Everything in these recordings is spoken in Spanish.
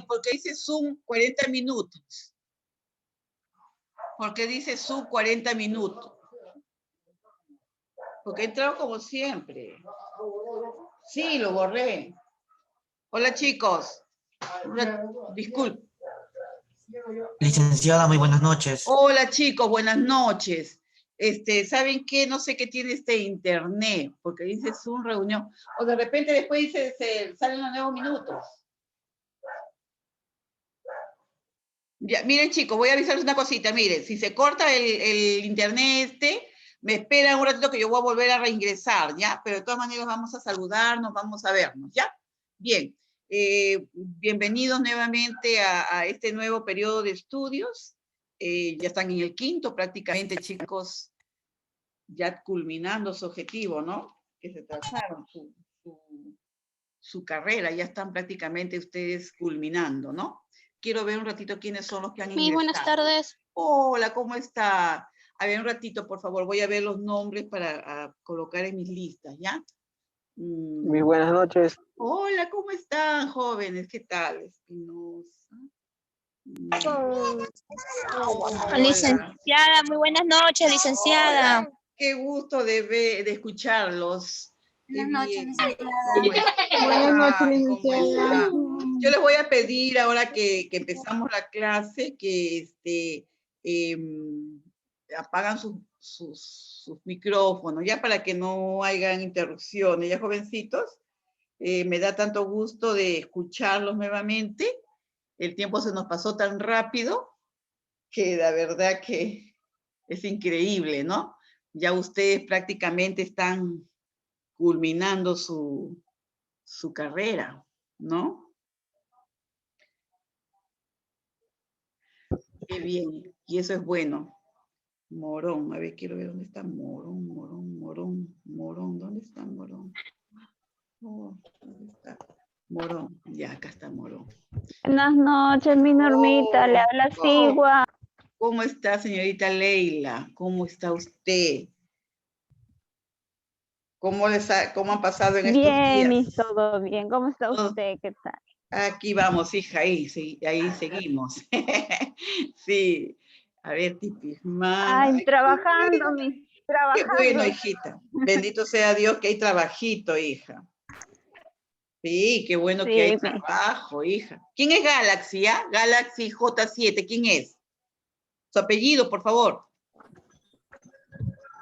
¿Por qué dice Zoom 40 minutos? ¿Por qué dice Zoom 40 minutos? Porque he entrado como siempre. Sí, lo borré. Hola, chicos. Disculpe. Licenciada, muy buenas noches. Hola, chicos, buenas noches. ¿Saben qué? No sé qué tiene este internet, porque dice Zoom reunión. O de repente después dice, salen los nuevos minutos. Ya, miren, chicos, voy a avisarles una cosita. Miren, si se corta el internet me esperan un ratito que yo voy a volver a reingresar, ¿ya? Pero de todas maneras vamos a saludarnos, vamos a vernos, ¿ya? Bien, bienvenidos nuevamente a este nuevo periodo de estudios. Ya están en el quinto prácticamente, chicos, ya culminando su objetivo, ¿no? Que se trazaron su carrera, ya están prácticamente ustedes culminando, ¿no? Quiero ver un ratito quiénes son los que han ingresado. Buenas tardes. Hola, ¿cómo está? A ver, un ratito, por favor, voy a ver los nombres para colocar en mis listas, ¿ya? Muy buenas noches. Hola, ¿cómo están, jóvenes? ¿Qué tal? Espinosa. Licenciada, muy buenas noches, licenciada. Hola, qué gusto de escucharlos. Buenas noches, licenciada. Buenas noches, licenciada. Yo les voy a pedir ahora que empezamos la clase que apagan sus micrófonos, ya para que no hayan interrupciones, ya jovencitos. Me da tanto gusto de escucharlos nuevamente. El tiempo se nos pasó tan rápido que la verdad que es increíble, ¿no? Ya ustedes prácticamente están culminando su carrera, ¿no? Qué bien, y eso es bueno. Morón, a ver, quiero ver dónde está Morón, ¿dónde está Morón? Oh, ¿dónde está? Morón, ya, acá está Morón. Buenas noches, mi Normita, le habla Sigua. ¿Cómo está, señorita Leila? ¿Cómo está usted? ¿Cómo han pasado en estos días? Bien, Miss, todo bien. ¿Cómo está usted? ¿Qué tal? Aquí vamos, hija, ahí seguimos. Sí, a ver, Tipismana. Ay, trabajando, Miss, trabajando. Qué bueno, hijita. Bendito sea Dios que hay trabajito, hija. Sí, qué bueno que hay trabajo, hija. ¿Quién es Galaxy, ah? Galaxy J7, ¿quién es? Su apellido, por favor.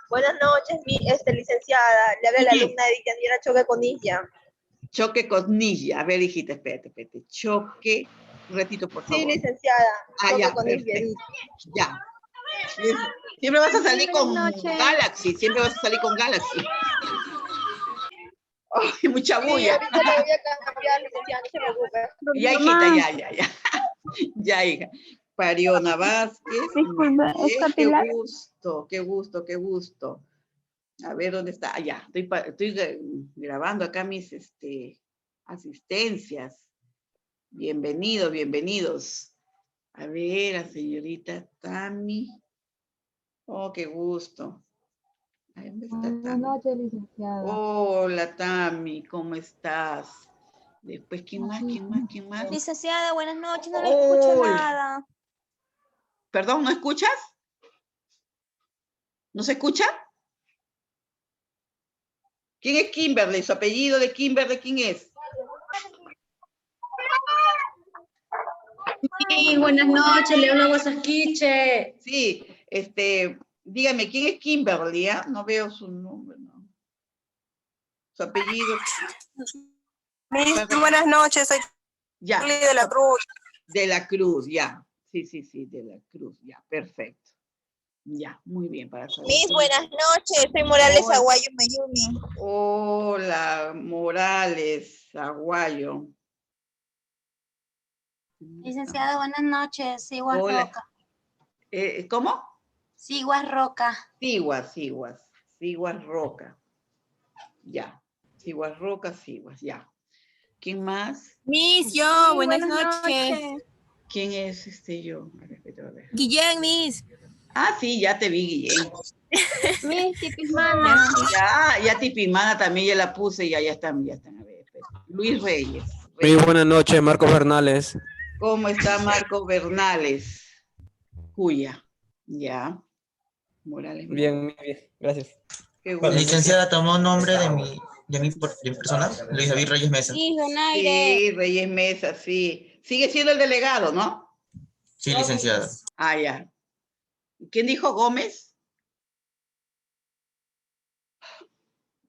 Buenas noches, licenciada. Le habla la alumna de Yanira Choque Conilla. Choque Conilla. A ver, hijita, espérate. Choque, un ratito, por favor. Sí, licenciada. Ya, perfecto. Ya. Siempre vas a salir con Galaxy, Ay, mucha bulla. Sí, ahorita le voy a cambiar, licenciada, no se preocupe. Ya, hijita, ya. Ya, hija. Pariona Vázquez. Disculpa, ¿es Pilar? Qué gusto. A ver, ¿dónde está? Ya, estoy grabando acá mis asistencias. Bienvenidos. A ver, la señorita Tami. Oh, qué gusto. ¿Dónde está Tami? Buenas noches, licenciada. Hola, Tami, ¿cómo estás? Después, ¿quién más? Licenciada, buenas noches, no le escucho nada. ¿Perdón, no escuchas? ¿No se escucha? ¿Quién es Kimberly? ¿Su apellido de Kimberly quién es? Sí, buenas noches, le hablo a Guasasquiche. Sí, dígame, ¿quién es Kimberly? No veo su nombre, no. Su apellido. Buenas noches, soy ya. de la Cruz. De la Cruz, ya. Sí, de la Cruz, ya, perfecto. Ya, muy bien para saber. Buenas noches, soy Morales Aguayo Mayumi. Hola, Morales Aguayo. Licenciada, buenas noches, Siguas Roca. ¿Cómo? Siguas Roca. Siguas Roca. Ya, Siguas Roca, ya. ¿Quién más? Miss, yo, buenas noches. ¿Quién es yo? A ver. Guillén, Miss. Ah, sí, ya te vi, Guillén. Miss Tipismana. Ya Tipismana también ya la puse, ya están. A ver, Luis Reyes. Muy buenas noches, Marcos Bernales. ¿Cómo está Marco Bernales? Cuya. Ya. Morales. Bien, muy bien, gracias. Qué bueno. Licenciada, tomó nombre de mi persona, Luis David Reyes Mesa. Sí, Donaire. Sí, Reyes Mesa, sí. Sigue siendo el delegado, ¿no? Sí, licenciada. Ah, ya. ¿Quién dijo Gómez?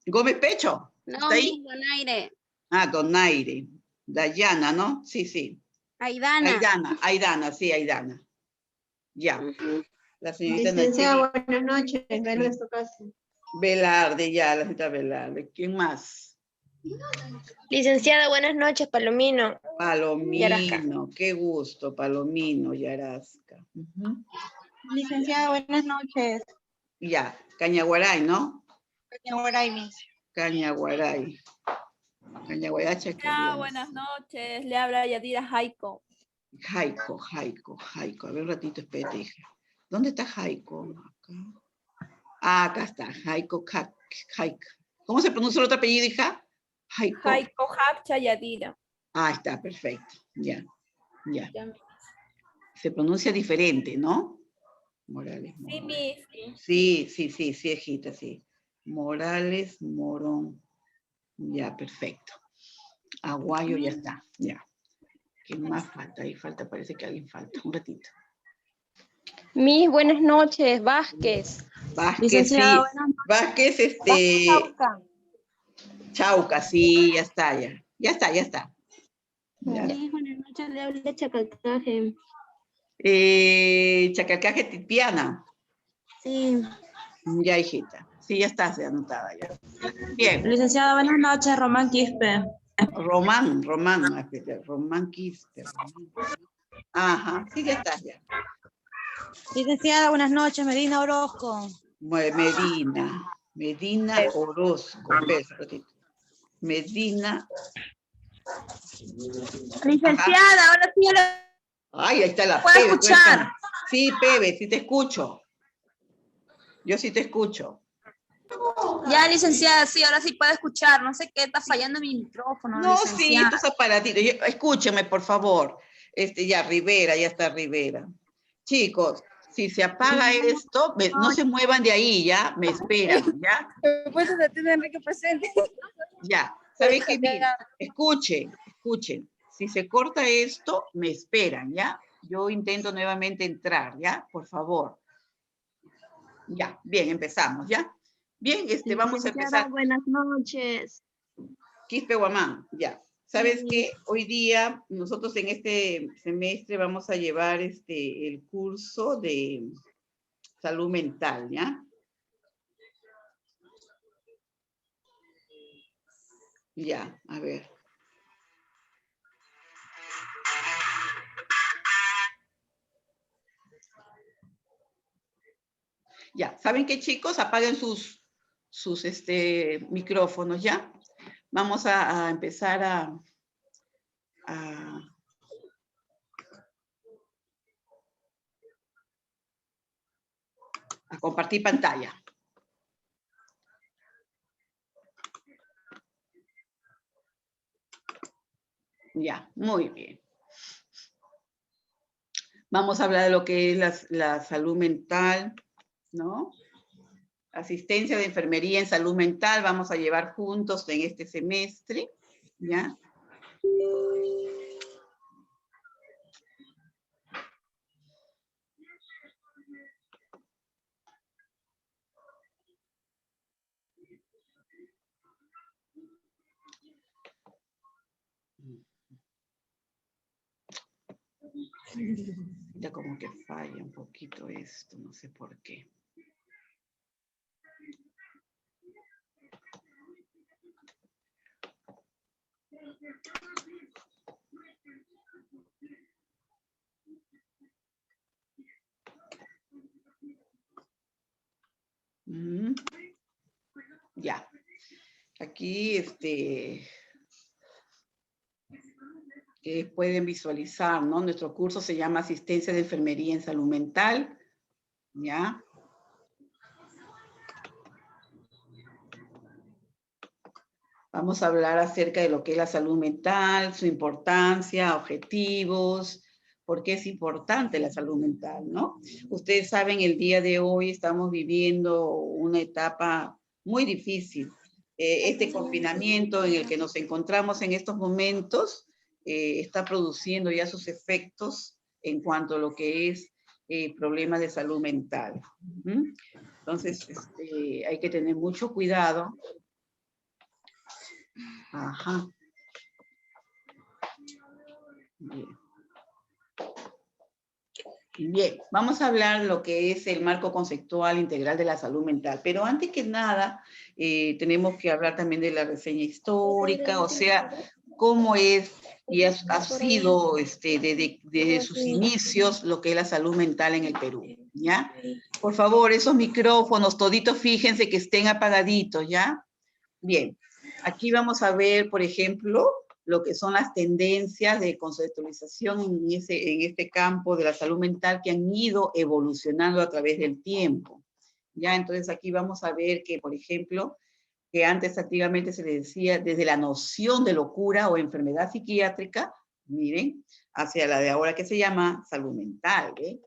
Gómez Pecho. No, ¿Está ahí? Miss Donaire. Ah, Donaire. Dayana, ¿no? Sí, sí. Aidana. Aidana, sí, Aidana. Ya. Ujú. La señorita Licenciada, Nacheli buenas noches. Ven a su casa. Velarde, ya, la señorita Velarde. ¿Quién más? Licenciada, buenas noches, Palomino. Yarasca. Palomino, qué gusto, Palomino, Yarasca. Ujú. Licenciada, buenas noches. Ya, Cañaguaray, ¿no? Cañaguaray. Cañaguaray. Cañaguaray, Hola, buenas noches. Le habla Yadira Jaico. Jaico. A ver un ratito, espérate, hija. ¿Dónde está Jaico? Acá. Ah, acá está, Jaico. ¿Cómo se pronuncia el otro apellido, hija? Jaico. Jaico Hapcha Yadira. Ah, está, perfecto. Ya. Ya. Se pronuncia diferente, ¿no? Morales, Sí, Morón. Miss. Sí, hijita, sí. Morales, Morón. Ya, perfecto. Aguayo, ya está, ya. ¿Qué más falta? Ahí falta, parece que alguien falta. Un ratito. Miss, buenas noches, Vázquez. Vázquez, Licenciada, sí. buenas noches. Vázquez, Chauca, sí, ya está, ya. Ya está. Ya. Buenas noches, le habla Chacalcaje. Chacalcaje Tipiana. Sí. Ya, hijita. Sí, ya está anotada ya. Bien. Licenciada, buenas noches, Román Quispe. Román Quispe. Ajá, sí, ya está, ya. Licenciada, buenas noches, Medina Orozco. Medina Orozco. Espera un ratito. Medina. Licenciada, ahora sí Ay, ahí está la ¿puedo Pebe. escuchar? Sí, Pebe, sí te escucho. Yo sí te escucho. Ya, licenciada, sí, ahora sí puedo escuchar. No sé qué está fallando mi micrófono, No, sí, licenciada. estos aparatitos. Escúcheme, por favor. Ya está Rivera. Chicos, si se apaga esto, no se muevan de ahí, ¿ya? Me esperan, ¿ya? Pues se tiene Enrique presente. Ya. ¿Saben qué? Miren, escuchen. Si se corta esto, me esperan, ¿ya? Yo intento nuevamente entrar, ¿ya? Por favor. Ya, bien, empezamos, ¿ya? Bien, vamos a empezar. Buenas noches. Quispe Guamán, ya. ¿Sabes qué? Hoy día nosotros en este semestre vamos a llevar el curso de salud mental, ¿ya? Ya, a ver. Ya, ¿saben qué, chicos? Apaguen sus micrófonos, ¿ya? Vamos a empezar a compartir pantalla. Ya, muy bien. Vamos a hablar de lo que es la salud mental, ¿no? Asistencia de enfermería en salud mental, vamos a llevar juntos en este semestre, ¿ya? Ya como que falla un poquito esto, no sé por qué. Ya. Aquí, pueden visualizar, ¿no? Nuestro curso se llama Asistencia de Enfermería en Salud Mental, ¿ya? Vamos a hablar acerca de lo que es la salud mental, su importancia, objetivos, por qué es importante la salud mental, ¿no? Ustedes saben, el día de hoy estamos viviendo una etapa muy difícil. Este confinamiento en el que nos encontramos en estos momentos está produciendo ya sus efectos en cuanto a lo que es problemas de salud mental. Entonces, hay que tener mucho cuidado. Ajá. Bien. Bien, vamos a hablar lo que es el marco conceptual integral de la salud mental, pero antes que nada tenemos que hablar también de la reseña histórica, o sea, cómo es y ha sido desde sus inicios lo que es la salud mental en el Perú, ¿ya? Por favor, esos micrófonos, toditos fíjense que estén apagaditos, ¿ya? Bien, aquí vamos a ver, por ejemplo, lo que son las tendencias de conceptualización en este campo de la salud mental que han ido evolucionando a través del tiempo. Ya, entonces aquí vamos a ver que, por ejemplo, que antes activamente se le decía desde la noción de locura o enfermedad psiquiátrica, miren, hacia la de ahora que se llama salud mental, ¿eh?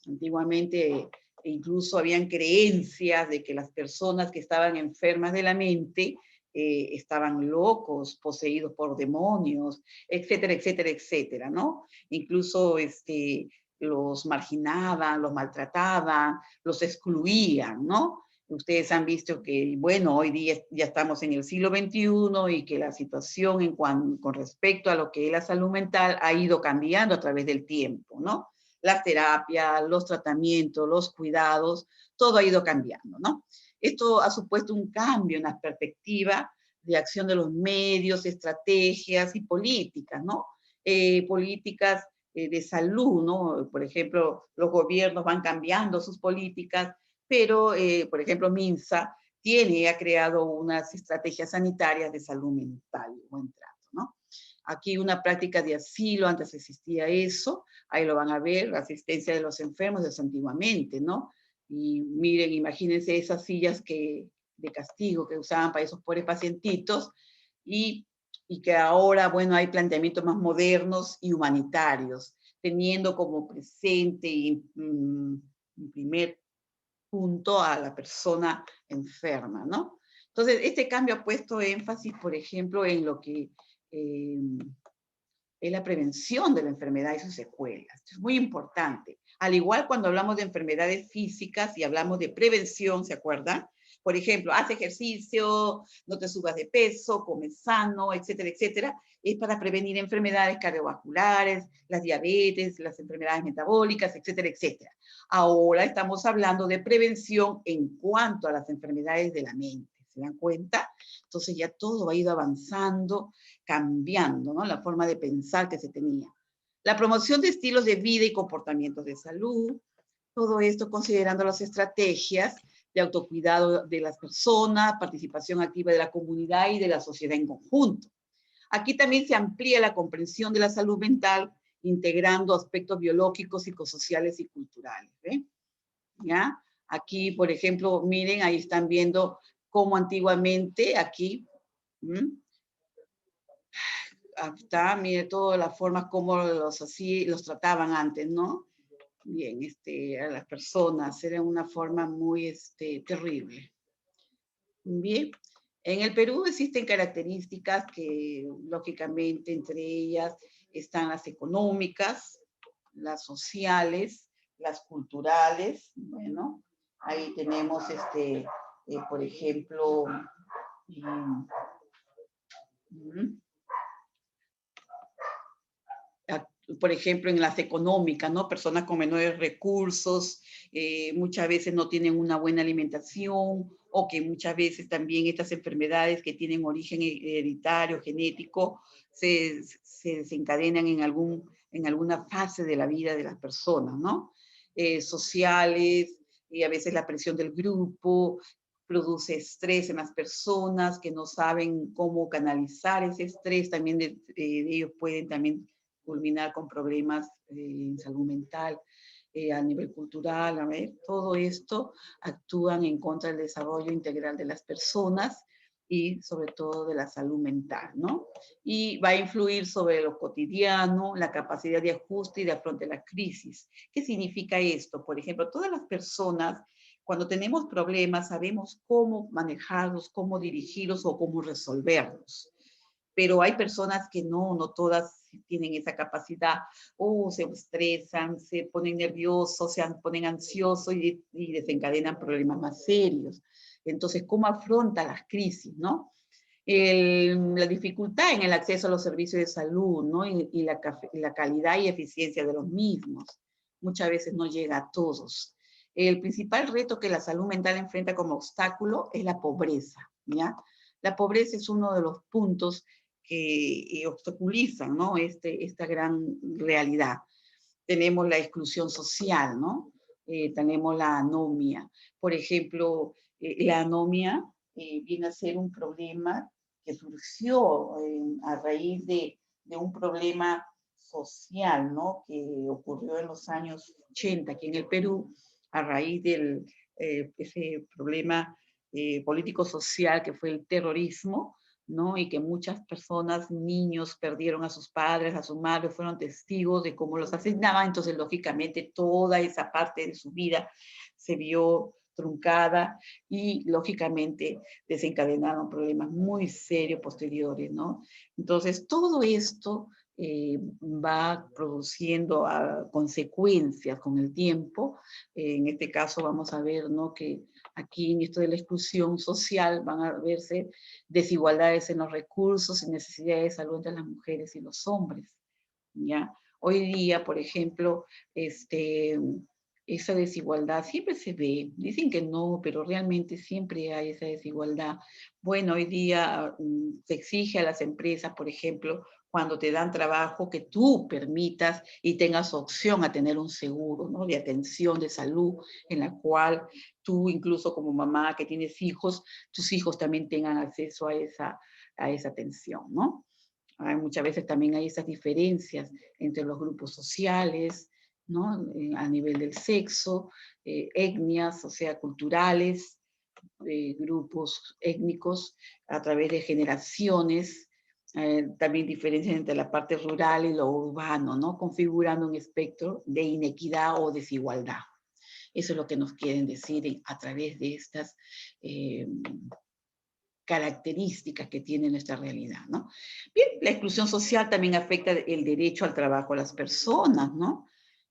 Antiguamente incluso habían creencias de que las personas que estaban enfermas de la mente estaban locos, poseídos por demonios, etcétera, etcétera, etcétera, ¿no? Incluso los marginaban, los maltrataban, los excluían, ¿no? Ustedes han visto que, bueno, hoy día ya estamos en el siglo XXI y que la situación con respecto a lo que es la salud mental ha ido cambiando a través del tiempo, ¿no? Las terapias, los tratamientos, los cuidados, todo ha ido cambiando, ¿no? Esto ha supuesto un cambio en la perspectiva de acción de los medios, estrategias y políticas, ¿no? Políticas de salud, ¿no? Por ejemplo, los gobiernos van cambiando sus políticas, pero, por ejemplo, MINSA ha creado unas estrategias sanitarias de salud mental, buen trato, ¿no? Aquí una práctica de asilo, antes existía eso, ahí lo van a ver, la asistencia de los enfermos desde antiguamente, ¿no? Y miren, imagínense esas sillas de castigo que usaban para esos pobres pacientitos y que ahora, bueno, hay planteamientos más modernos y humanitarios, teniendo como presente y primer punto a la persona enferma, ¿no? Entonces, este cambio ha puesto énfasis, por ejemplo, en lo que es la prevención de la enfermedad y sus secuelas. Esto es muy importante. Al igual cuando hablamos de enfermedades físicas y hablamos de prevención, ¿se acuerdan? Por ejemplo, haz ejercicio, no te subas de peso, come sano, etcétera, etcétera. Es para prevenir enfermedades cardiovasculares, las diabetes, las enfermedades metabólicas, etcétera, etcétera. Ahora estamos hablando de prevención en cuanto a las enfermedades de la mente. ¿Se dan cuenta? Entonces ya todo ha ido avanzando, cambiando, ¿no? La forma de pensar que se tenía. La promoción de estilos de vida y comportamientos de salud, todo esto considerando las estrategias de autocuidado de las personas, participación activa de la comunidad y de la sociedad en conjunto. Aquí también se amplía la comprensión de la salud mental, integrando aspectos biológicos, psicosociales y culturales, ¿eh? ¿Ya? Aquí, por ejemplo, miren, ahí están viendo cómo antiguamente aquí, está, mire todas las formas como los trataban antes, ¿no? Bien, a las personas, era una forma muy terrible. Bien, en el Perú existen características que, lógicamente, entre ellas están las económicas, las sociales, las culturales, bueno, ahí tenemos, por ejemplo, por ejemplo, en las económicas, ¿no? Personas con menores recursos, muchas veces no tienen una buena alimentación, o que muchas veces también estas enfermedades que tienen origen hereditario, genético, se desencadenan en alguna fase de la vida de las personas, ¿no? Sociales, y a veces la presión del grupo produce estrés en las personas que no saben cómo canalizar ese estrés, también de ellos pueden también culminar con problemas en salud mental, a nivel cultural, a ver, todo esto actúan en contra del desarrollo integral de las personas y sobre todo de la salud mental, ¿no? Y va a influir sobre lo cotidiano, la capacidad de ajuste y de afrontar la crisis. ¿Qué significa esto? Por ejemplo, todas las personas, cuando tenemos problemas, sabemos cómo manejarlos, cómo dirigirlos o cómo resolverlos. Pero hay personas que no todas tienen esa capacidad, o se estresan, se ponen nerviosos, se ponen ansiosos y desencadenan problemas más serios. Entonces, ¿cómo afronta las crisis, no? La dificultad en el acceso a los servicios de salud, ¿no? Y la calidad y eficiencia de los mismos. Muchas veces no llega a todos. El principal reto que la salud mental enfrenta como obstáculo es la pobreza, ¿ya? La pobreza es uno de los puntos que obstaculizan, ¿no? Esta gran realidad. Tenemos la exclusión social, ¿no? Tenemos la anomia. Por ejemplo, la anomia viene a ser un problema que surgió a raíz de un problema social, ¿no? Que ocurrió en los años 80 aquí en el Perú, a raíz de ese problema político-social que fue el terrorismo, ¿no? Y que muchas personas, niños, perdieron a sus padres, a sus madres, fueron testigos de cómo los asesinaban. Entonces, lógicamente, toda esa parte de su vida se vio truncada y, lógicamente, desencadenaron problemas muy serios posteriores, ¿no? Entonces, todo esto va produciendo consecuencias con el tiempo. En este caso vamos a ver, ¿no? Que aquí en esto de la exclusión social van a verse desigualdades en los recursos y necesidades de salud entre las mujeres y los hombres, ¿ya? Hoy día, por ejemplo, esa desigualdad siempre se ve. Dicen que no, pero realmente siempre hay esa desigualdad. Bueno, hoy día se exige a las empresas, por ejemplo, cuando te dan trabajo, que tú permitas y tengas opción a tener un seguro, ¿no? De atención de salud, en la cual tú, incluso como mamá que tienes hijos, tus hijos también tengan acceso a esa atención, ¿no? Muchas veces también hay esas diferencias entre los grupos sociales, ¿no? A nivel del sexo, etnias, o sea, culturales, grupos étnicos, a través de generaciones, también diferencias entre la parte rural y lo urbano, ¿no? Configurando un espectro de inequidad o desigualdad. Eso es lo que nos quieren decir a través de estas características que tiene nuestra realidad, ¿no? Bien, la exclusión social también afecta el derecho al trabajo a las personas, ¿no?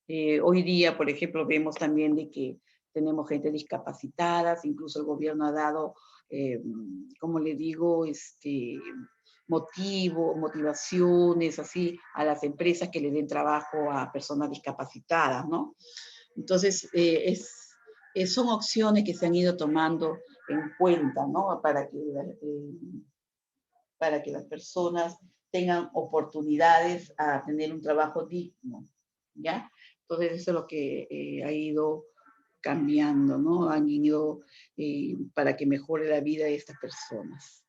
Hoy día, por ejemplo, vemos también de que tenemos gente discapacitada, incluso el gobierno ha dado, como le digo, motivaciones así a las empresas que le den trabajo a personas discapacitadas, ¿no? Entonces, son opciones que se han ido tomando en cuenta, ¿no? Para que las personas tengan oportunidades a tener un trabajo digno, ¿ya? Entonces, eso es lo que ha ido cambiando, ¿no? Han ido para que mejore la vida de estas personas.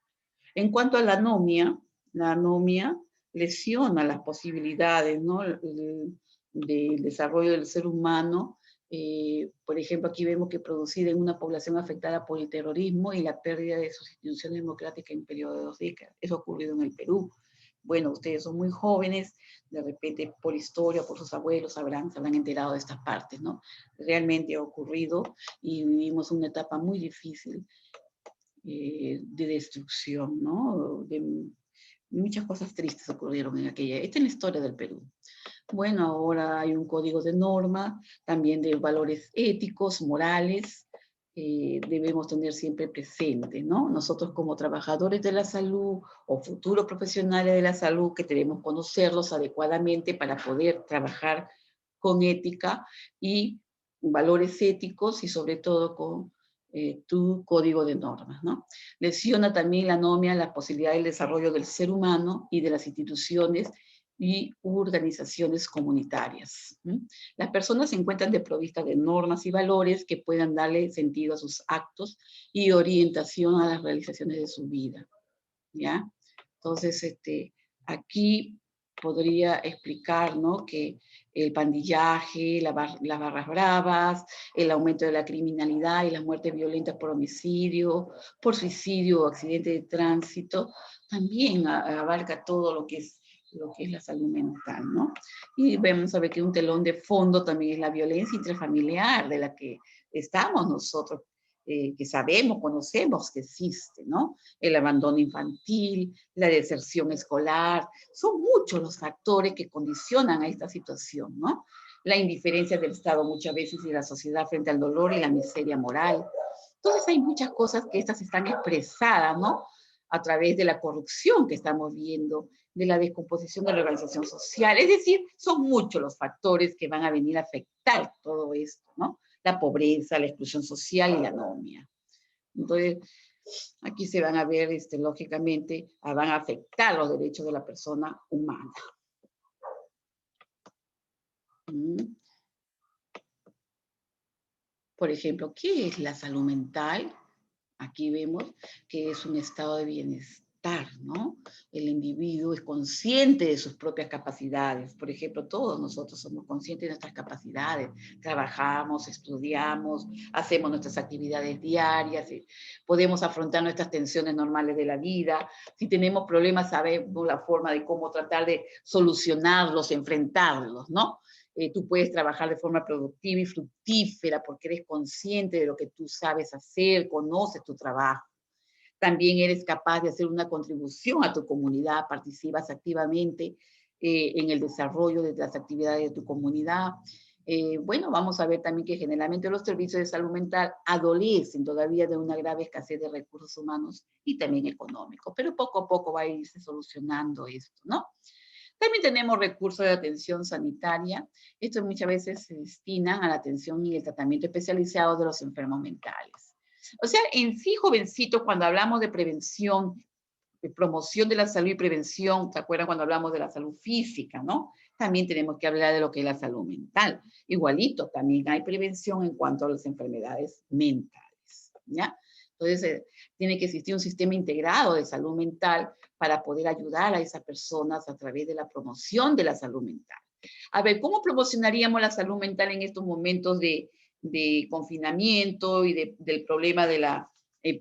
En cuanto a la anomia lesiona las posibilidades, ¿no? Del desarrollo del ser humano. Por ejemplo, aquí vemos que producida en una población afectada por el terrorismo y la pérdida de sus instituciones democráticas en un periodo de 2 décadas. Eso ha ocurrido en el Perú. Bueno, ustedes son muy jóvenes, de repente por historia, por sus abuelos, se habrán enterado de estas partes, ¿no? Realmente ha ocurrido y vivimos una etapa muy difícil de destrucción, ¿no? Muchas cosas tristes ocurrieron en aquella. Esta es la historia del Perú. Bueno, ahora hay un código de norma, también de valores éticos, morales, debemos tener siempre presente, ¿no? Nosotros como trabajadores de la salud o futuros profesionales de la salud, que debemos conocerlos adecuadamente para poder trabajar con ética y valores éticos y sobre todo con tu código de normas, ¿no? Lesiona también la anomia las posibilidades del desarrollo del ser humano y de las instituciones y organizaciones comunitarias. Las personas se encuentran desprovistas de normas y valores que puedan darle sentido a sus actos y orientación a las realizaciones de su vida, ¿ya? Entonces, aquí podría explicar, ¿no? Que el pandillaje, las barras bravas, el aumento de la criminalidad y las muertes violentas por homicidio, por suicidio o accidente de tránsito, también abarca todo lo que es la salud mental, ¿no? Y vamos a ver que un telón de fondo también es la violencia intrafamiliar, de la que estamos nosotros, que sabemos, conocemos que existe, ¿no? El abandono infantil, la deserción escolar, son muchos los factores que condicionan a esta situación, ¿no? La indiferencia del Estado muchas veces y de la sociedad frente al dolor y la miseria moral. Entonces hay muchas cosas que estas están expresadas, ¿no? A través de la corrupción que estamos viendo, de la descomposición de la organización social. Es decir, son muchos los factores que van a venir a afectar todo esto, ¿no? La pobreza, la exclusión social y la anomia. Entonces, aquí se van a ver, lógicamente, van a afectar los derechos de la persona humana. Por ejemplo, ¿qué es la salud mental? Aquí vemos que es un estado de bienestar, ¿no? El individuo es consciente de sus propias capacidades. Por ejemplo, todos nosotros somos conscientes de nuestras capacidades. Trabajamos, estudiamos, hacemos nuestras actividades diarias, podemos afrontar nuestras tensiones normales de la vida. Si tenemos problemas, sabemos la forma de cómo tratar de solucionarlos, enfrentarlos, ¿no? Tú puedes trabajar de forma productiva y fructífera porque eres consciente de lo que tú sabes hacer, conoces tu trabajo. También eres capaz de hacer una contribución a tu comunidad, participas activamente en el desarrollo de las actividades de tu comunidad. Bueno, vamos a ver también que generalmente los servicios de salud mental adolecen todavía de una grave escasez de recursos humanos y también económicos, pero poco a poco va a irse solucionando esto, ¿no? También tenemos recursos de atención sanitaria. Estos muchas veces se destinan a la atención y el tratamiento especializado de los enfermos mentales. O sea, en sí, jovencitos, cuando hablamos de prevención, de promoción de la salud y prevención, ¿se acuerdan cuando hablamos de la salud física, no? También tenemos que hablar de lo que es la salud mental. Igualito, también hay prevención en cuanto a las enfermedades mentales, ¿ya? Entonces, tiene que existir un sistema integrado de salud mental para poder ayudar a esas personas a través de la promoción de la salud mental. A ver, ¿cómo promocionaríamos la salud mental en estos momentos de confinamiento y del problema de la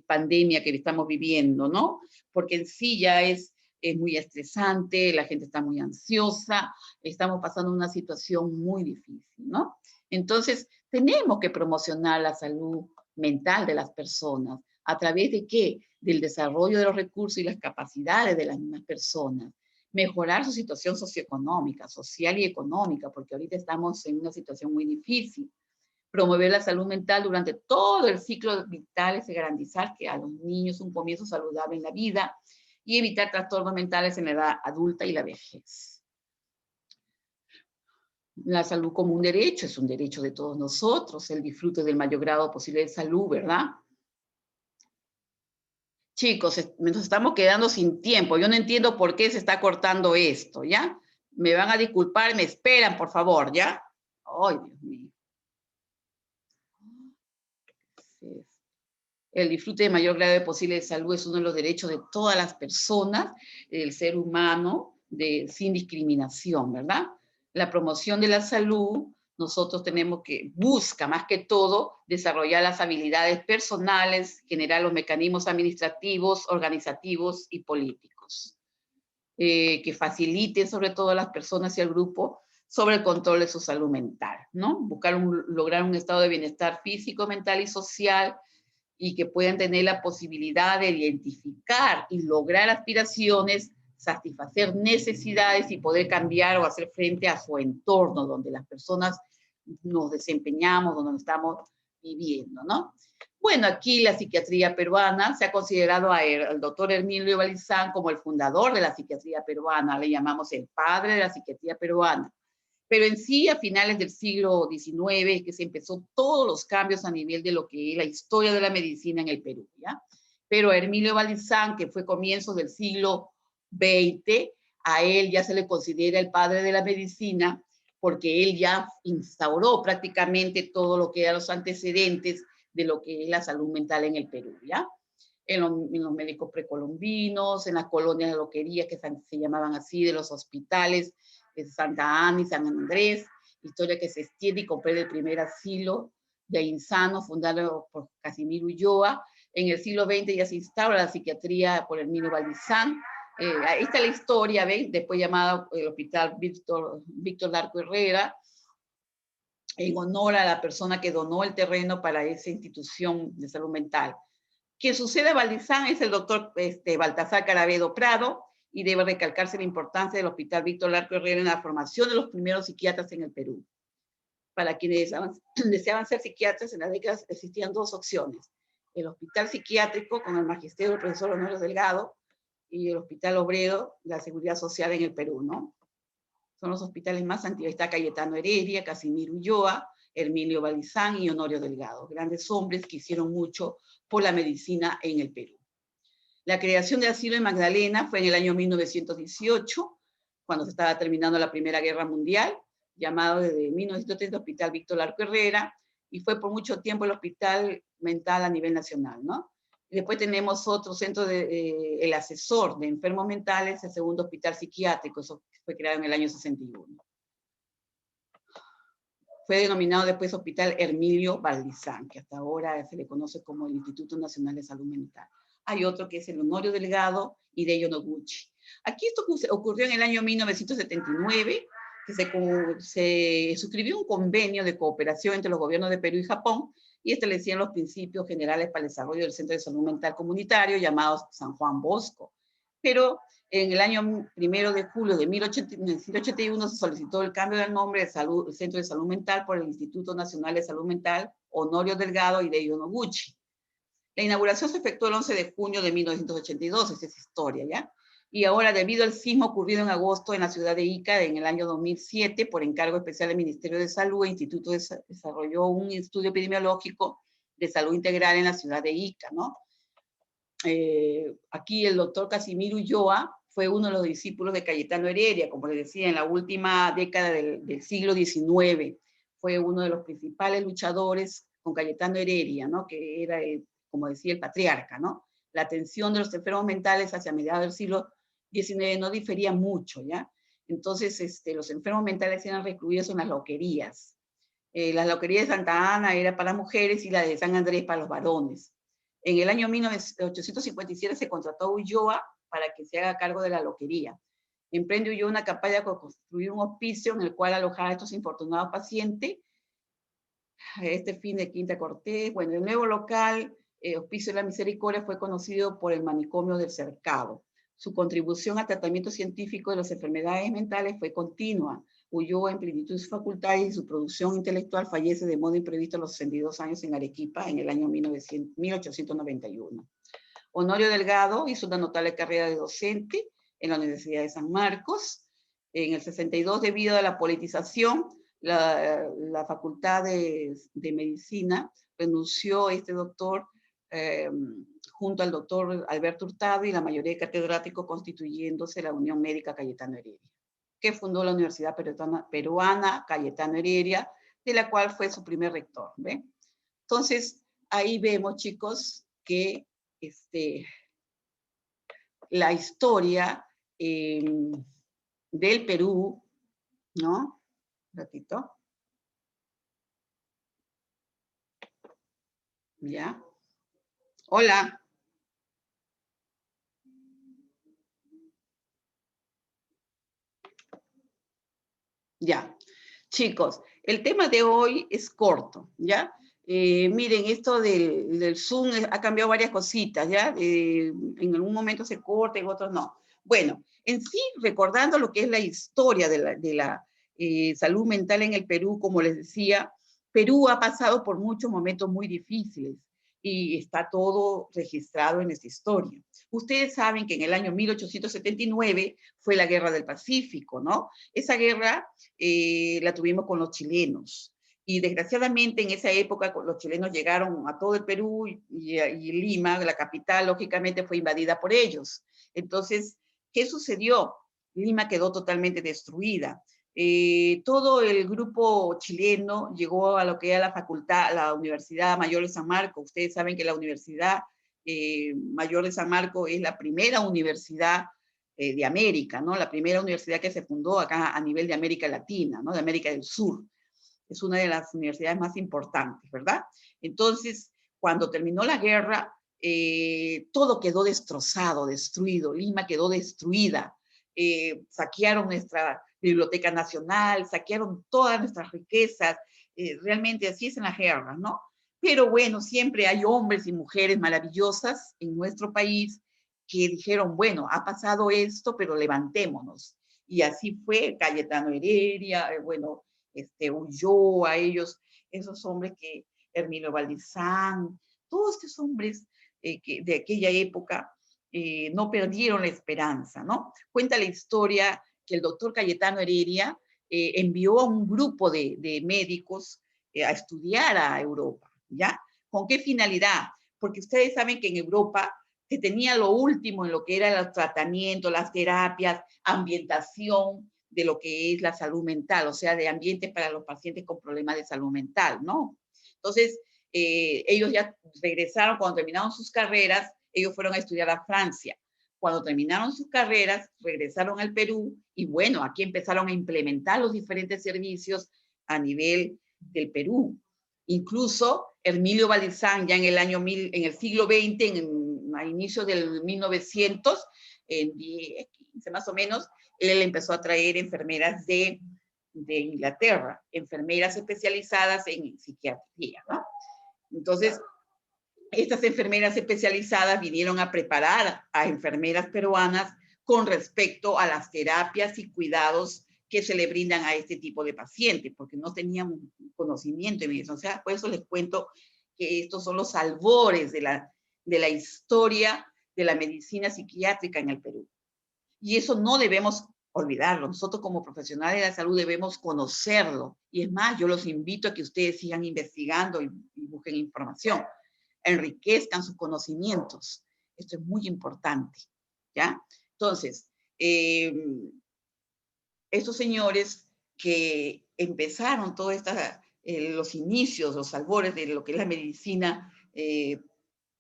pandemia que estamos viviendo, ¿no? Porque en sí ya es muy estresante, la gente está muy ansiosa, estamos pasando una situación muy difícil, ¿no? Entonces, tenemos que promocionar la salud mental de las personas. ¿A través de qué? Del desarrollo de los recursos y las capacidades de las mismas personas. Mejorar su situación socioeconómica, social y económica, porque ahorita estamos en una situación muy difícil. Promover la salud mental durante todo el ciclo vital es garantizar que a los niños un comienzo saludable en la vida y evitar trastornos mentales en la edad adulta y la vejez. La salud como un derecho, es un derecho de todos nosotros, el disfrute del mayor grado posible de salud, ¿verdad? Chicos, nos estamos quedando sin tiempo. Yo no entiendo por qué se está cortando esto, ¿ya? Me van a disculpar, me esperan, por favor, ¿ya? Ay, Dios mío. El disfrute de mayor grado posible de salud es uno de los derechos de todas las personas, del ser humano, sin discriminación, ¿verdad? La promoción de la salud, nosotros tenemos que buscar más que todo desarrollar las habilidades personales, generar los mecanismos administrativos, organizativos y políticos, que faciliten sobre todo a las personas y al grupo sobre el control de su salud mental, ¿no? Lograr un estado de bienestar físico, mental y social, y que puedan tener la posibilidad de identificar y lograr aspiraciones, satisfacer necesidades y poder cambiar o hacer frente a su entorno donde las personas nos desempeñamos, donde estamos viviendo, ¿no? Bueno, aquí la psiquiatría peruana se ha considerado al doctor Hermínio Balizán como el fundador de la psiquiatría peruana, le llamamos el padre de la psiquiatría peruana. Pero en sí, a finales del siglo XIX, que se empezó todos los cambios a nivel de lo que es la historia de la medicina en el Perú, ¿ya? Pero a Hermínio Balizán, que fue comienzos del siglo XX, a él ya se le considera el padre de la medicina, porque él ya instauró prácticamente todo lo que eran los antecedentes de lo que es la salud mental en el Perú, ¿ya? en los médicos precolombinos, en las colonias de loquería que se llamaban así, de los hospitales de Santa Ana y San Andrés, historia que se extiende y comprende el primer asilo de insanos fundado por Casimiro Ulloa. En el siglo XX ya se instaura la psiquiatría por Herminio Valdizán. Ahí está la historia, ¿ven? Después llamado el Hospital Víctor Larco Herrera, en honor a la persona que donó el terreno para esa institución de salud mental. Quien sucede a Valdizán es el doctor Baltasar Caravedo Prado, y debe recalcarse la importancia del Hospital Víctor Larco Herrera en la formación de los primeros psiquiatras en el Perú. Para quienes deseaban ser psiquiatras, en las décadas existían dos opciones: el hospital psiquiátrico con el magisterio del profesor Honorio Delgado y el hospital obrero de la Seguridad Social en el Perú, ¿no? Son los hospitales más antiguos. Está Cayetano Heredia, Casimiro Ulloa, Herminio Valdizán y Honorio Delgado, grandes hombres que hicieron mucho por la medicina en el Perú. La creación del asilo en Magdalena fue en el año 1918, cuando se estaba terminando la Primera Guerra Mundial, llamado desde 1930 Hospital Víctor Larco Herrera, y fue por mucho tiempo el hospital mental a nivel nacional, ¿no? Y después tenemos otro centro, el asesor de enfermos mentales, el segundo hospital psiquiátrico, eso fue creado en el año 61. Fue denominado después Hospital Herminio Valdizán, que hasta ahora se le conoce como el Instituto Nacional de Salud Mental. Hay otro que es el Honorio Delgado y Deio Noguchi. Aquí esto ocurrió en el año 1979, que se suscribió un convenio de cooperación entre los gobiernos de Perú y Japón, y establecían los principios generales para el desarrollo del Centro de Salud Mental Comunitario, llamado San Juan Bosco. Pero en el año 1 de julio de 1981 se solicitó el cambio del nombre del Centro de Salud Mental por el Instituto Nacional de Salud Mental Honorio Delgado y Deio Noguchi. La inauguración se efectuó el 11 de junio de 1982, esa es historia, ¿ya? Y ahora, debido al sismo ocurrido en agosto en la ciudad de Ica en el año 2007, por encargo especial del Ministerio de Salud, el Instituto desarrolló un estudio epidemiológico de salud integral en la ciudad de Ica, ¿no? Aquí el doctor Casimiro Ulloa fue uno de los discípulos de Cayetano Heredia, como les decía, en la última década del siglo XIX. Fue uno de los principales luchadores con Cayetano Heredia, ¿no? Que era, como decía, el patriarca, ¿no? La atención de los enfermos mentales hacia mediados del siglo XIX no difería mucho, ¿ya? Entonces, los enfermos mentales eran recluidos en las loquerías. La loquería de Santa Ana era para mujeres y la de San Andrés para los varones. En el año 1857 se contrató a Ulloa para que se haga cargo de la loquería. Emprende Ulloa una campaña para construir un hospicio en el cual alojar a estos infortunados pacientes. Este fin de Quinta Cortés, bueno, el nuevo local, Hospicio de la Misericordia, fue conocido por el manicomio del Cercado. Su contribución al tratamiento científico de las enfermedades mentales fue continua. Ulloa, en plenitud de sus facultades y su producción intelectual, fallece de modo imprevisto a los 62 años en Arequipa en el año 1891. Honorio Delgado hizo una notable carrera de docente en la Universidad de San Marcos. En el 62, debido a la politización, la Facultad de Medicina renunció este doctor junto al doctor Alberto Hurtado y la mayoría de catedráticos, constituyéndose la Unión Médica Cayetano Heredia, que fundó la Universidad Peruana Cayetano Heredia, de la cual fue su primer rector, ¿ve? Entonces, ahí vemos, chicos, que la historia del Perú, ¿no? Un ratito. ¿Ya? Hola. Ya. Chicos, el tema de hoy es corto, ¿ya? Miren, esto del Zoom ha cambiado varias cositas, ¿ya? En algún momento se corta, en otros no. Bueno, en sí, recordando lo que es la historia de la salud mental en el Perú, como les decía, Perú ha pasado por muchos momentos muy difíciles y está todo registrado en esta historia. Ustedes saben que en el año 1879 fue la Guerra del Pacífico, ¿no? Esa guerra la tuvimos con los chilenos. Y desgraciadamente en esa época los chilenos llegaron a todo el Perú y Lima, la capital, lógicamente fue invadida por ellos. Entonces, ¿qué sucedió? Lima quedó totalmente destruida. Todo el grupo chileno llegó a lo que era la facultad, la Universidad Mayor de San Marcos. Ustedes saben que la universidad Mayor de San Marcos es la primera universidad de América, ¿no? La primera universidad que se fundó acá a nivel de América Latina, ¿no? De América del Sur. Es una de las universidades más importantes, ¿verdad? Entonces, cuando terminó la guerra, todo quedó destrozado, destruido. Lima quedó destruida. Saquearon nuestra Biblioteca Nacional, saquearon todas nuestras riquezas. Realmente así es en las guerras, ¿no? Pero bueno, siempre hay hombres y mujeres maravillosas en nuestro país que dijeron, bueno, ha pasado esto, pero levantémonos. Y así fue Cayetano Heredia, bueno, Ulloa, esos hombres que, Herminio Valdizán, todos estos hombres que de aquella época no perdieron la esperanza, ¿no? Cuenta la historia que el doctor Cayetano Heredia envió a un grupo de médicos a estudiar a Europa, ¿ya? ¿Con qué finalidad? Porque ustedes saben que en Europa se tenía lo último en lo que era el tratamiento, las terapias, ambientación de lo que es la salud mental, o sea, de ambiente para los pacientes con problemas de salud mental, ¿no? Entonces, ellos ya regresaron, cuando terminaron sus carreras, ellos fueron a estudiar a Francia. Cuando terminaron sus carreras, regresaron al Perú y bueno, aquí empezaron a implementar los diferentes servicios a nivel del Perú. Incluso Herminio Valdizán, ya en el siglo XX, a inicios del 1900, en 10, 15 más o menos, él empezó a traer enfermeras de Inglaterra, enfermeras especializadas en psiquiatría, ¿no? Entonces, estas enfermeras especializadas vinieron a preparar a enfermeras peruanas con respecto a las terapias y cuidados que se le brindan a este tipo de pacientes, porque no tenían conocimiento en eso. O sea, por eso les cuento que estos son los albores de la historia de la medicina psiquiátrica en el Perú. Y eso no debemos olvidarlo. Nosotros como profesionales de la salud debemos conocerlo. Y es más, yo los invito a que ustedes sigan investigando y busquen información. Enriquezcan sus conocimientos. Esto es muy importante, ¿ya? Entonces, estos señores que empezaron todos los inicios, los albores de lo que es la medicina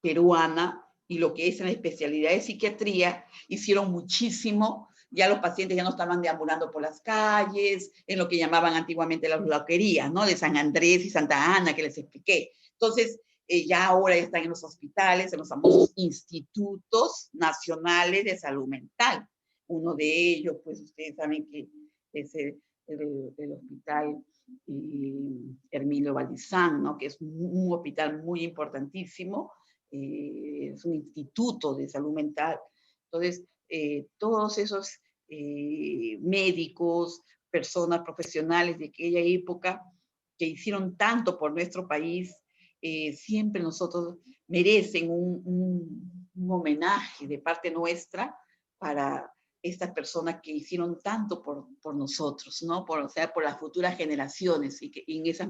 peruana y lo que es la especialidad de psiquiatría, hicieron muchísimo. Ya los pacientes ya no estaban deambulando por las calles, en lo que llamaban antiguamente las loquerías, ¿no? De San Andrés y Santa Ana, que les expliqué. Entonces, ya ahora están en los hospitales, en los famosos institutos nacionales de salud mental. Uno de ellos, pues ustedes saben que es el hospital Herminio Valdizán, ¿no? Que es un hospital muy importantísimo, es un instituto de salud mental. Entonces, todos esos médicos, personas profesionales de aquella época que hicieron tanto por nuestro país, siempre nosotros merecen un homenaje de parte nuestra para estas personas que hicieron tanto por nosotros, ¿no? O sea, por las futuras generaciones, y que en esas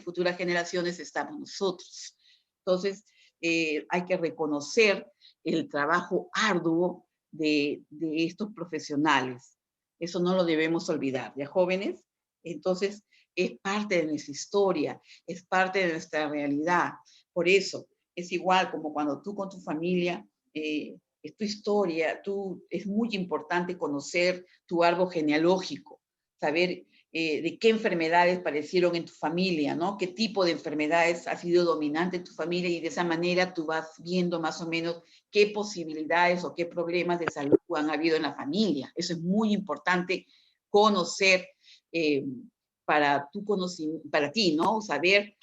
futuras generaciones estamos nosotros. Entonces, hay que reconocer el trabajo arduo de estos profesionales. Eso no lo debemos olvidar, ¿ya, jóvenes? Entonces, es parte de nuestra historia, es parte de nuestra realidad. Por eso, es igual como cuando tú con tu familia, es tu historia, es muy importante conocer tu árbol genealógico, saber de qué enfermedades padecieron en tu familia, ¿no? Qué tipo de enfermedades ha sido dominante en tu familia, y de esa manera tú vas viendo más o menos qué posibilidades o qué problemas de salud han habido en la familia. Eso es muy importante conocer para ti, ¿no? Saber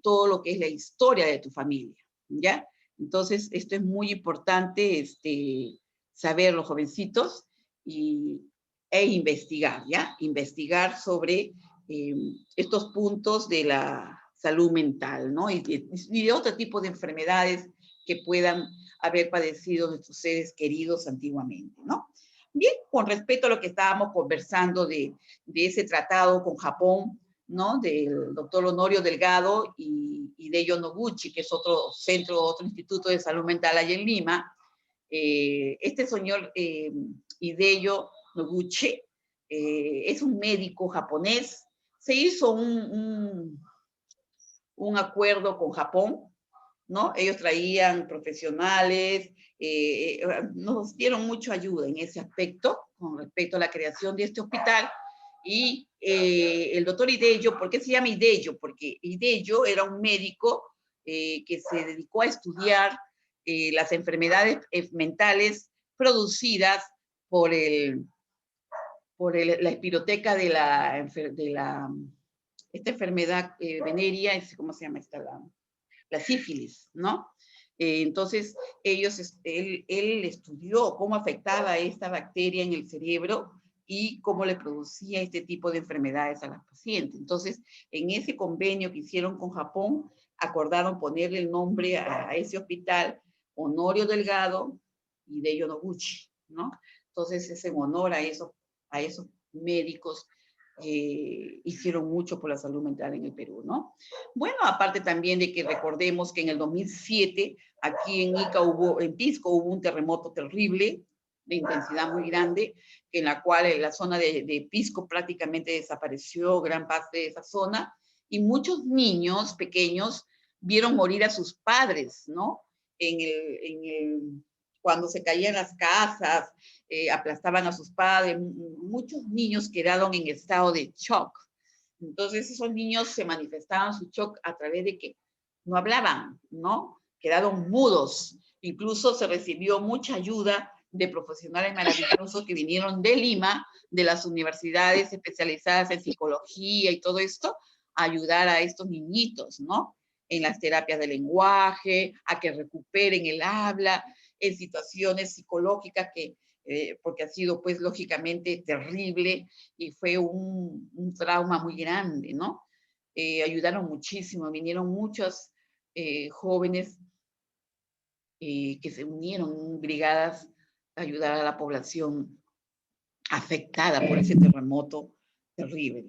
todo lo que es la historia de tu familia, ¿ya? Entonces, esto es muy importante saber, los jovencitos, e investigar, ¿ya? Investigar sobre estos puntos de la salud mental, ¿no? Y de otro tipo de enfermedades que puedan haber padecido nuestros seres queridos antiguamente, ¿no? Bien, con respecto a lo que estábamos conversando de ese tratado con Japón, ¿no? Del doctor Honorio Delgado y Hideo Noguchi, que es otro instituto de salud mental allá en Lima. Este señor Hideo Noguchi es un médico japonés. Se hizo un acuerdo con Japón ¿no? Ellos traían profesionales, nos dieron mucha ayuda en ese aspecto, con respecto a la creación de este hospital, y el doctor Idello, ¿por qué se llama Idello? Porque Idello era un médico que se dedicó a estudiar las enfermedades mentales producidas por la espiroteca de esta enfermedad venérea, ¿cómo se llama esta? La sífilis, ¿no? Entonces, él estudió cómo afectaba esta bacteria en el cerebro y cómo le producía este tipo de enfermedades a las pacientes. Entonces, en ese convenio que hicieron con Japón, acordaron ponerle el nombre a ese hospital Honorio Delgado Hideyo Noguchi, ¿no? Entonces, es en honor a esos médicos que hicieron mucho por la salud mental en el Perú, ¿no? Bueno, aparte también de que recordemos que en el 2007, aquí en Ica en Pisco hubo un terremoto terrible, de intensidad muy grande, en la cual la zona de Pisco prácticamente desapareció, gran parte de esa zona, y muchos niños pequeños vieron morir a sus padres, ¿no? Cuando se caían las casas, aplastaban a sus padres, muchos niños quedaron en estado de shock. Entonces esos niños se manifestaban su shock a través de que no hablaban, ¿no? Quedaron mudos. Incluso se recibió mucha ayuda de profesionales maravillosos que vinieron de Lima, de las universidades especializadas en psicología y todo esto, a ayudar a estos niñitos, ¿no? En las terapias de lenguaje, a que recuperen el habla, en situaciones psicológicas porque ha sido, pues, lógicamente terrible y fue un trauma muy grande, ¿no? Ayudaron muchísimo, vinieron muchos jóvenes que se unieron en brigadas a ayudar a la población afectada por ese terremoto terrible.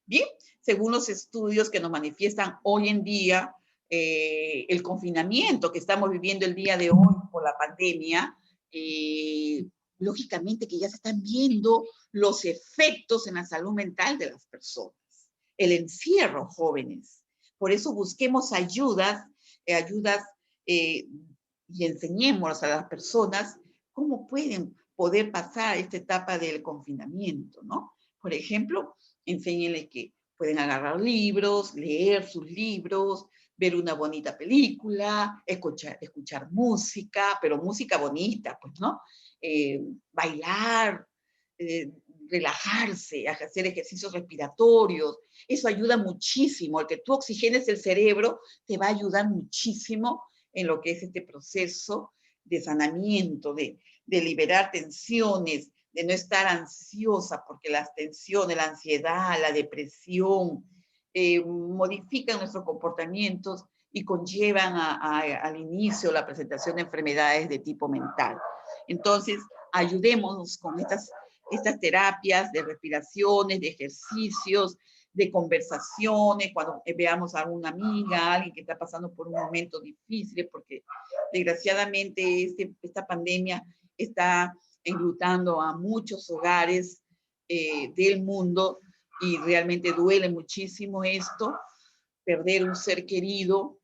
Bien, según los estudios que nos manifiestan hoy en día, el confinamiento que estamos viviendo el día de hoy por la pandemia, lógicamente que ya se están viendo los efectos en la salud mental de las personas. El encierro, jóvenes. Por eso busquemos ayudas y enseñemos a las personas cómo pueden poder pasar esta etapa del confinamiento, ¿no? Por ejemplo, enséñenles que pueden agarrar libros, leer sus libros, ver una bonita película, escuchar música, pero música bonita, pues, ¿no? Bailar, relajarse, hacer ejercicios respiratorios. Eso ayuda muchísimo. El que tú oxigenes el cerebro te va a ayudar muchísimo en lo que es este proceso de sanamiento, de liberar tensiones, de no estar ansiosa, porque las tensiones, la ansiedad, la depresión, modifican nuestros comportamientos y conllevan al inicio la presentación de enfermedades de tipo mental. Entonces, ayudémonos con estas terapias de respiraciones, de ejercicios, de conversaciones, cuando veamos a una amiga, alguien que está pasando por un momento difícil, porque desgraciadamente esta pandemia está enlutando a muchos hogares del mundo y realmente duele muchísimo esto, perder un ser querido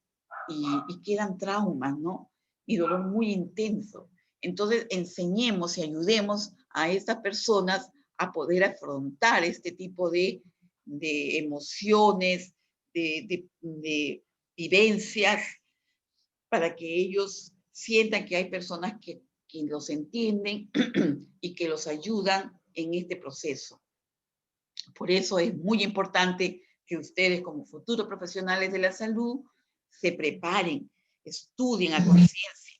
y quedan traumas, ¿no? Y dolor muy intenso. Entonces, enseñemos y ayudemos a estas personas a poder afrontar este tipo de emociones, de vivencias, para que ellos sientan que hay personas que los entienden y que los ayudan en este proceso. Por eso es muy importante que ustedes, como futuros profesionales de la salud, se preparen, estudien a conciencia,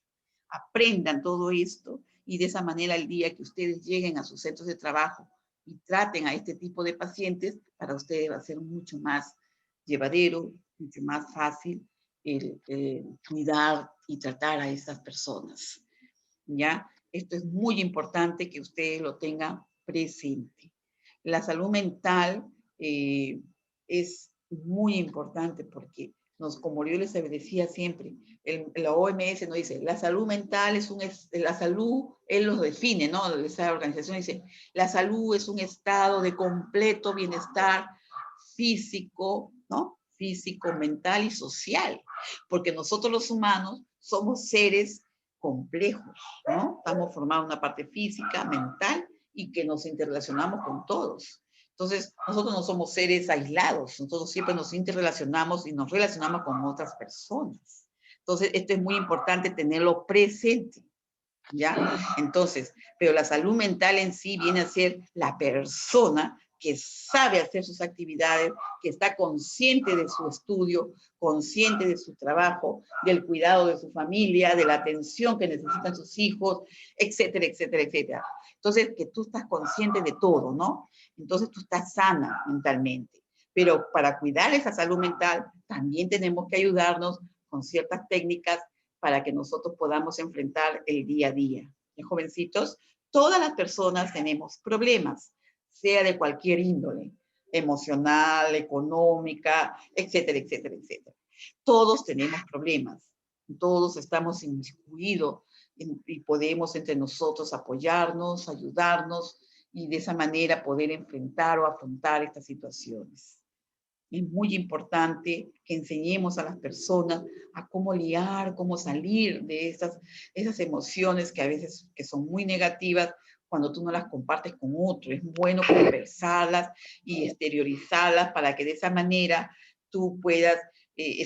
aprendan todo esto, y de esa manera el día que ustedes lleguen a sus centros de trabajo y traten a este tipo de pacientes, para ustedes va a ser mucho más llevadero, mucho más fácil el cuidar y tratar a estas personas. ¿Ya? Esto es muy importante que ustedes lo tengan presente. La salud mental es muy importante porque, como yo les decía siempre, la OMS nos dice, la salud mental la salud, él los define, ¿no? Esa organización dice, la salud es un estado de completo bienestar físico, ¿no? físico, mental y social, porque nosotros los humanos somos seres complejos, ¿no? Estamos formados en una parte física, mental y que nos interrelacionamos con todos. Entonces, nosotros no somos seres aislados, nosotros siempre nos interrelacionamos y nos relacionamos con otras personas. Entonces, esto es muy importante tenerlo presente, ¿ya? Entonces, pero la salud mental en sí viene a ser la persona que sabe hacer sus actividades, que está consciente de su estudio, consciente de su trabajo, del cuidado de su familia, de la atención que necesitan sus hijos, etcétera, etcétera, etcétera. Entonces, que tú estás consciente de todo, ¿no? Entonces, tú estás sana mentalmente. Pero para cuidar esa salud mental, también tenemos que ayudarnos con ciertas técnicas para que nosotros podamos enfrentar el día a día. Jovencitos, todas las personas tenemos problemas, sea de cualquier índole, emocional, económica, etcétera, etcétera, etcétera. Todos tenemos problemas, todos estamos inmiscuidos y podemos entre nosotros apoyarnos, ayudarnos y de esa manera poder enfrentar o afrontar estas situaciones. Es muy importante que enseñemos a las personas a cómo lidiar, cómo salir de esas emociones que a veces que son muy negativas cuando tú no las compartes con otro. Es bueno conversarlas y exteriorizarlas para que de esa manera tú puedas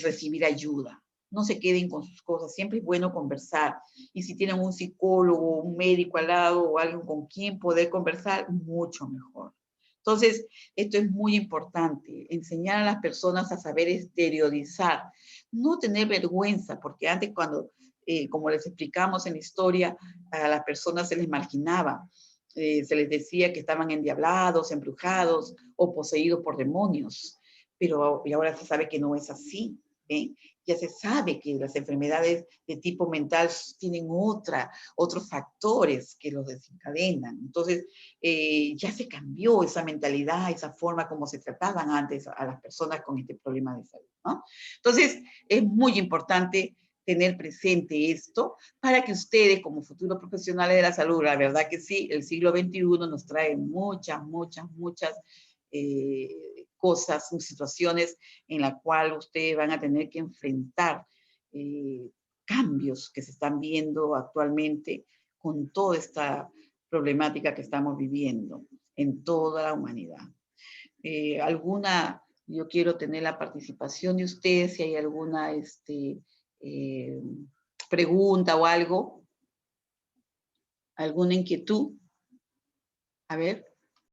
recibir ayuda. No se queden con sus cosas, siempre es bueno conversar. Y si tienen un psicólogo, un médico al lado o alguien con quien poder conversar, mucho mejor. Entonces, esto es muy importante, enseñar a las personas a saber exteriorizar, no tener vergüenza, porque antes cuando, como les explicamos en la historia, a las personas se les marginaba, se les decía que estaban endiablados, embrujados o poseídos por demonios, pero y ahora se sabe que no es así, ¿eh? Ya se sabe que las enfermedades de tipo mental tienen otros factores que los desencadenan. Entonces, ya se cambió esa mentalidad, esa forma como se trataban antes a las personas con este problema de salud, ¿no? Entonces, es muy importante tener presente esto para que ustedes, como futuros profesionales de la salud, la verdad que sí, el siglo XXI nos trae muchas cosas, situaciones en las cuales ustedes van a tener que enfrentar cambios que se están viendo actualmente con toda esta problemática que estamos viviendo en toda la humanidad. Yo quiero tener la participación de ustedes, si hay alguna pregunta o algo, alguna inquietud. A ver.